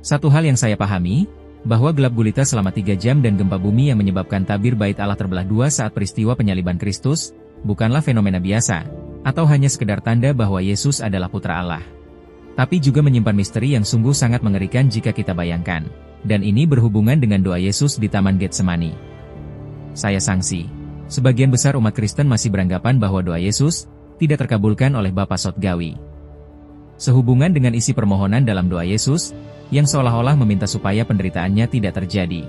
Satu hal yang saya pahami, bahwa gelap gulita selama 3 jam dan gempa bumi yang menyebabkan tabir bait Allah terbelah dua saat peristiwa penyaliban Kristus, bukanlah fenomena biasa, atau hanya sekedar tanda bahwa Yesus adalah putra Allah. Tapi juga menyimpan misteri yang sungguh sangat mengerikan jika kita bayangkan. Dan ini berhubungan dengan doa Yesus di Taman Getsemani. Saya sangsi, sebagian besar umat Kristen masih beranggapan bahwa doa Yesus tidak terkabulkan oleh Bapa Sorgawi. Sehubungan dengan isi permohonan dalam doa Yesus, yang seolah-olah meminta supaya penderitaannya tidak terjadi.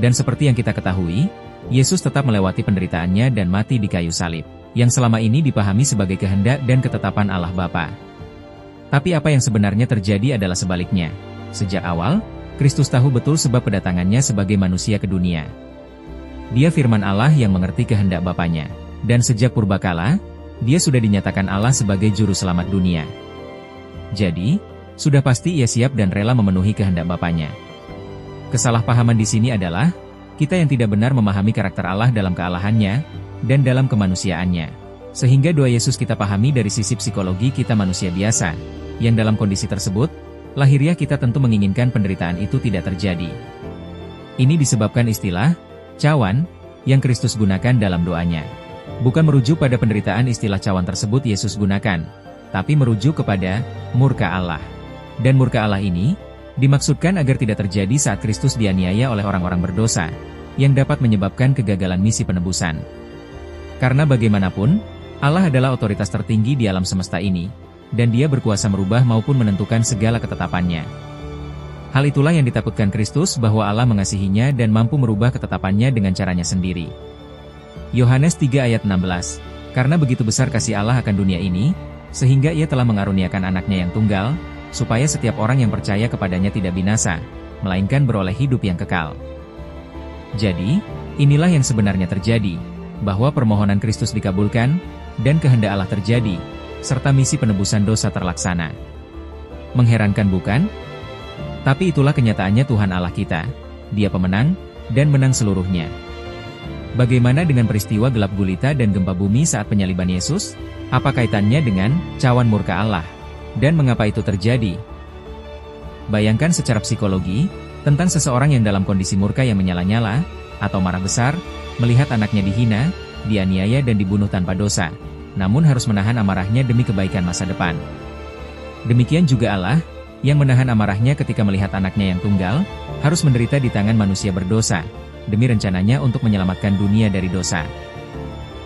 Dan seperti yang kita ketahui, Yesus tetap melewati penderitaannya dan mati di kayu salib, yang selama ini dipahami sebagai kehendak dan ketetapan Allah Bapa. Tapi apa yang sebenarnya terjadi adalah sebaliknya. Sejak awal, Kristus tahu betul sebab kedatangannya sebagai manusia ke dunia. Dia firman Allah yang mengerti kehendak Bapanya, dan sejak purbakala, dia sudah dinyatakan Allah sebagai juru selamat dunia. Jadi, sudah pasti ia siap dan rela memenuhi kehendak Bapanya. Kesalahpahaman di sini adalah, kita yang tidak benar memahami karakter Allah dalam kealahannya, dan dalam kemanusiaannya. Sehingga doa Yesus kita pahami dari sisi psikologi kita manusia biasa, yang dalam kondisi tersebut, lahiriah kita tentu menginginkan penderitaan itu tidak terjadi. Ini disebabkan istilah, cawan, yang Kristus gunakan dalam doanya. Bukan merujuk pada penderitaan istilah cawan tersebut Yesus gunakan, tapi merujuk kepada murka Allah. Dan murka Allah ini, dimaksudkan agar tidak terjadi saat Kristus dianiaya oleh orang-orang berdosa, yang dapat menyebabkan kegagalan misi penebusan. Karena bagaimanapun, Allah adalah otoritas tertinggi di alam semesta ini, dan dia berkuasa merubah maupun menentukan segala ketetapannya. Hal itulah yang ditakutkan Kristus bahwa Allah mengasihinya dan mampu merubah ketetapannya dengan caranya sendiri. Yohanes 3 ayat 16, karena begitu besar kasih Allah akan dunia ini, sehingga ia telah mengaruniakan anaknya yang tunggal, supaya setiap orang yang percaya kepadanya tidak binasa, melainkan beroleh hidup yang kekal. Jadi, inilah yang sebenarnya terjadi, bahwa permohonan Kristus dikabulkan, dan kehendak Allah terjadi, serta misi penebusan dosa terlaksana. Mengherankan bukan? Tapi itulah kenyataannya Tuhan Allah kita. Dia pemenang, dan menang seluruhnya. Bagaimana dengan peristiwa gelap gulita dan gempa bumi saat penyaliban Yesus? Apa kaitannya dengan cawan murka Allah? Dan mengapa itu terjadi? Bayangkan secara psikologi, tentang seseorang yang dalam kondisi murka yang menyala-nyala, atau marah besar, melihat anaknya dihina, dianiaya dan dibunuh tanpa dosa, namun harus menahan amarahnya demi kebaikan masa depan. Demikian juga Allah, yang menahan amarahnya ketika melihat anaknya yang tunggal, harus menderita di tangan manusia berdosa, demi rencananya untuk menyelamatkan dunia dari dosa.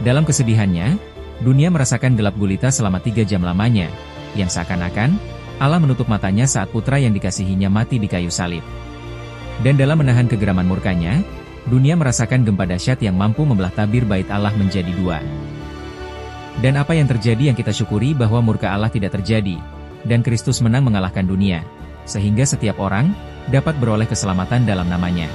Dalam kesedihannya, dunia merasakan gelap gulita selama 3 jam lamanya, yang seakan-akan, Allah menutup matanya saat putra yang dikasihinya mati di kayu salib. Dan dalam menahan kegeraman murkanya, dunia merasakan gempa dahsyat yang mampu membelah tabir bait Allah menjadi 2. Dan apa yang terjadi yang kita syukuri bahwa murka Allah tidak terjadi, dan Kristus menang mengalahkan dunia, sehingga setiap orang dapat beroleh keselamatan dalam namanya.